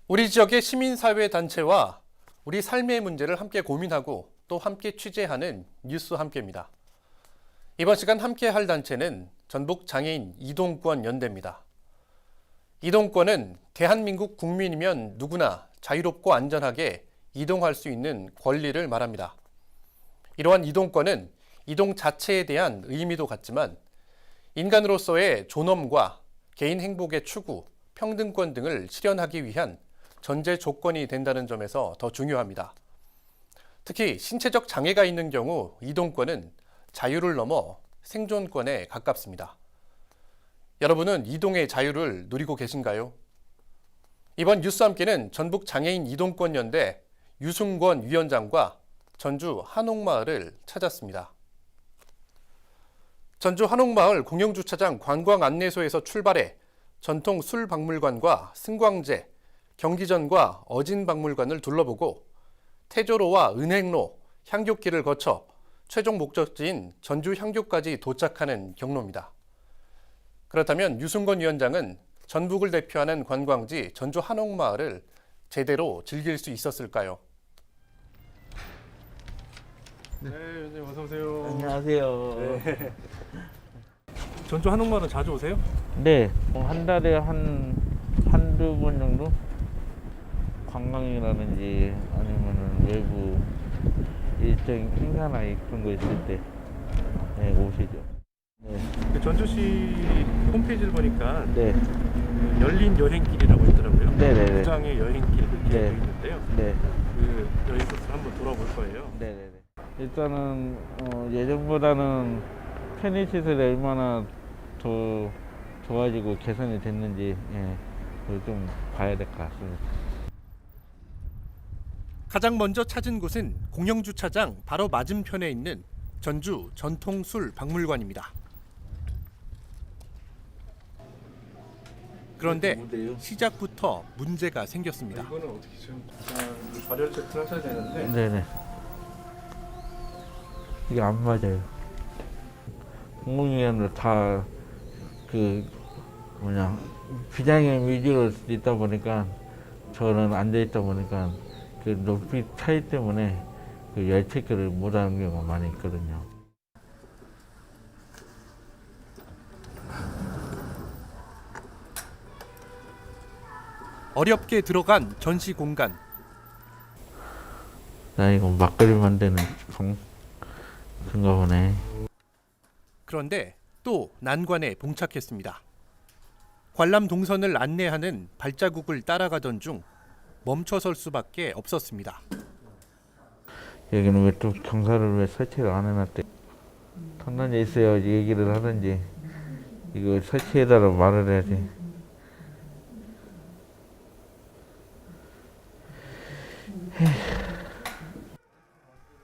우리 지역의 시민사회단체와 우리 삶의 문제를 함께 고민하고 또 함께 취재하는 뉴스 함께입니다. 이번 시간 함께할 단체는 전북장애인 이동권 연대입니다. 이동권은 대한민국 국민이면 누구나 자유롭고 안전하게 이동할 수 있는 권리를 말합니다. 이러한 이동권은 이동 자체에 대한 의미도 같지만 인간으로서의 존엄과 개인 행복의 추구, 평등권 등을 실현하기 위한 전제 조건이 된다는 점에서 더 중요합니다. 특히 신체적 장애가 있는 경우 이동권은 자유를 넘어 생존권에 가깝습니다. 여러분은 이동의 자유를 누리고 계신가요? 이번 뉴스 함께는 전북 장애인 이동권 연대 유승권 위원장과 전주 한옥마을을 찾았습니다. 전주 한옥마을 공영주차장 관광안내소에서 출발해 전통 술박물관과 승광제, 경기전과 어진박물관을 둘러보고 태조로와 은행로, 향교길을 거쳐 최종 목적지인 전주 향교까지 도착하는 경로입니다. 그렇다면 유승권 위원장은 전북을 대표하는 관광지 전주 한옥마을을 제대로 즐길 수 있었을까요? 네, 위원장님 어서 오세요. 안녕하세요. 네. 전주 한옥마을은 자주 오세요? 네, 한 달에 한두 번 정도 관광이라든지 아니면은 외부 일정 행사나 그런 거 있을 때 네, 오시죠. 네, 그 전주시 홈페이지를 보니까 네, 그 열린 여행길이라고 있더라고요. 네네네. 부장의 여행길 그렇게 네. 되어 있는데요. 네, 그 여행 코스를 한번 돌아볼 거예요. 네, 네. 일단은 예전보다는 편의시설이 얼마나 더 좋아지고 개선이 됐는지 그걸 좀 봐야 될 것 같습니다. 가장 먼저 찾은 곳은 공영주차장 바로 맞은편에 있는 전주 전통술박물관입니다. 그런데 시작부터 문제가 생겼습니다. 이거는 어떻게 지금 발열 체크를 하셔야 되는데 네네. 이게 안 맞아요. 공공기관도 다 비장애인 위주로 있다 보니까 저는 앉아 있다 보니까 그 높이 차이 때문에 그 열 체크를 못 하는 경우가 많이 있거든요. 어렵게 들어간 전시 공간. 나 이거 막걸리 만드는 그런가 보네. 그런데 또 난관에 봉착했습니다. 관람 동선을 안내하는 발자국을 따라가던 중 멈춰설 수밖에 없었습니다. 여기는 왜 또 경사를 왜 설치를 안 해놨대? 탐난에 있어야 얘기를 하든지 이거 설치해달라고 말을 해야지.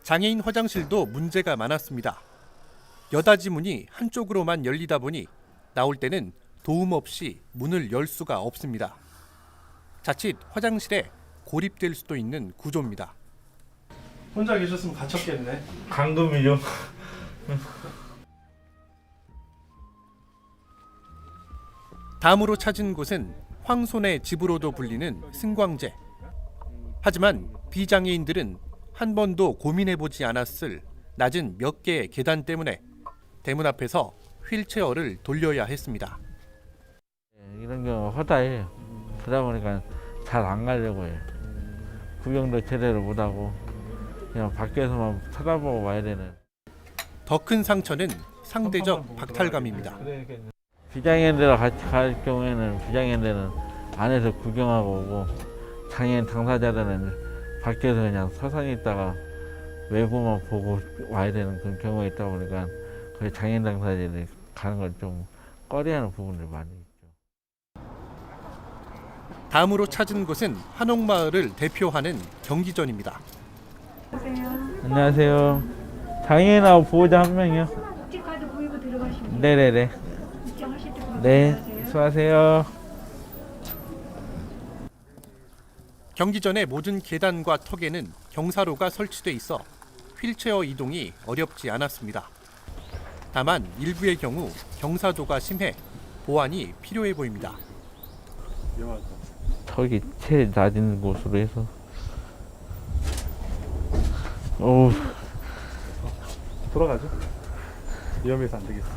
장애인 화장실도 문제가 많았습니다. 여닫이 문이 한쪽으로만 열리다 보니 나올 때는 도움 없이 문을 열 수가 없습니다. 자칫 화장실에 고립될 수도 있는 구조입니다. 혼자 계셨으면 갇혔겠네. 감금이죠. 다음으로 찾은 곳은 황손의 집으로도 불리는 승광제. 하지만 비장애인들은 한 번도 고민해보지 않았을 낮은 몇 개의 계단 때문에 대문 앞에서 휠체어를 돌려야 했습니다. 이런 경우 허다해요. 그러다 보니까 잘 안 가려고 해요. 구경도 제대로 못하고 그냥 밖에서만 쳐다보고 와야 되는. 더 큰 상처는 상대적 박탈감입니다. 비장애인들과 같이 갈 경우에는 비장애인들은 안에서 구경하고 오고 장애인 당사자들은 밖에서 그냥 서성이 있다가 외부만 보고 와야 되는 그런 경우가 있다 보니까 거의 장애인 당사자들이 가는 걸 좀 꺼려하는 부분들이 많이 있죠. 다음으로 찾은 곳은 한옥마을을 대표하는 경기전입니다. 안녕하세요. 장애인하고 보호자 한 명이요. 복지카드 보이고 들어가시면 돼요. 네네네. 입장하실 때부터 네, 수고하세요. 경기전의 모든 계단과 턱에는 경사로가 설치돼 있어 휠체어 이동이 어렵지 않았습니다. 다만 일부의 경우 경사도가 심해 보완이 필요해 보입니다. 위험하다. 저기 제일 낮은 곳으로 해서. 어우, 돌아가죠. 위험해서 안 되겠어.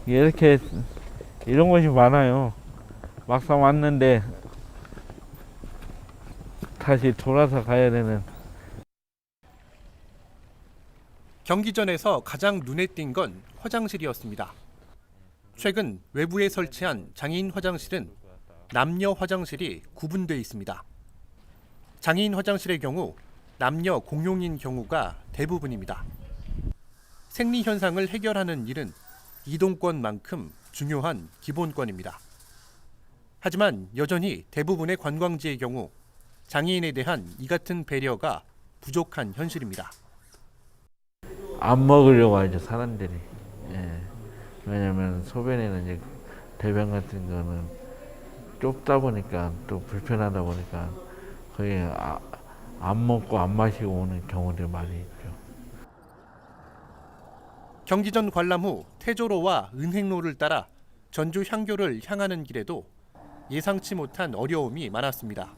이렇게 이런 곳이 많아요. 막상 왔는데 다시 돌아서 가야 되는. 경기전에서 가장 눈에 띈 건 화장실이었습니다. 최근 외부에 설치한 장애인 화장실은 남녀 화장실이 구분돼 있습니다. 장애인 화장실의 경우 남녀 공용인 경우가 대부분입니다. 생리 현상을 해결하는 일은 이동권만큼 중요한 기본권입니다. 하지만 여전히 대부분의 관광지의 경우 장애인에 대한 이 같은 배려가 부족한 현실입니다. 안 먹으려고 하죠, 사람들이. 예. 왜냐면 소변에는 이제 대변 같은 거는 좁다 보니까 또 불편하다 보니까 거의 안 먹고 안 마시고 오는 경우들이 많이 있죠. 경기전 관람 후 태조로와 은행로를 따라 전주 향교를 향하는 길에도 예상치 못한 어려움이 많았습니다.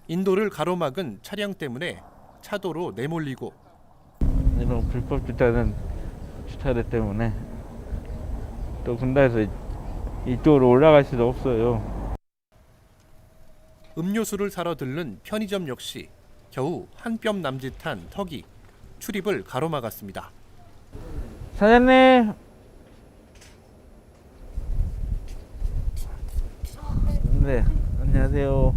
인도를 가로막은 차량 때문에 차도로 내몰리고 이런 불법 주차는 주차대 때문에 또 군다에서 이쪽으로 올라갈 수도 없어요. 음료수를 사러 들른 편의점 역시 겨우 한 뼘 남짓한 턱이 출입을 가로막았습니다. 사장님. 네, 안녕하세요.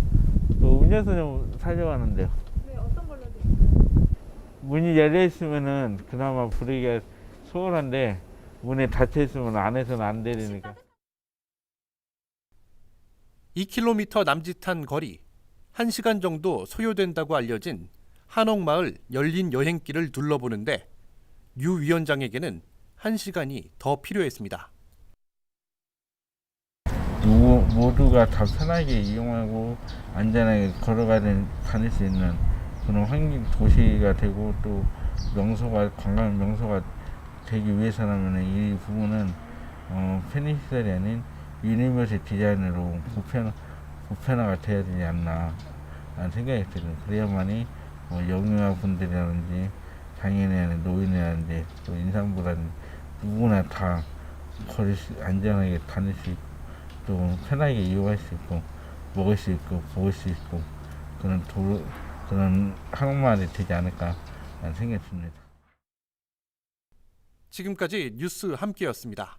음료수 좀 사려고 하는데요. 네, 어떤 걸로 드릴까요? 문이 열려 있으면은 그나마 부르기가 수월한데 문이 닫혀 있으면 안에서는 안 되니까. 2km 남짓한 거리, 1시간 정도 소요된다고 알려진 한옥마을 열린 여행길을 둘러보는데 유 위원장에게는 1시간이 더 필요했습니다. 모두가 다 편하게 이용하고 안전하게 다닐 수 있는 그런 환경 도시가 되고 또 관광 명소가 되기 위해서라면 이 부분은 편의시설이 아닌 유니버설 디자인으로 보편화가 돼야 되지 않나 라는 생각이 들어요. 그래야만이 영유아분들이라든지 장애인이라든지 노인이라든지 또 임산부라든지 누구나 다 안전하게 다닐 수 있고 또 편하게 이용할 수 있고 먹을 수 있고 보일 수 있고 그런 한옥마을이 되지 않을까 라는 생각이 듭니다. 지금까지 뉴스 함께였습니다.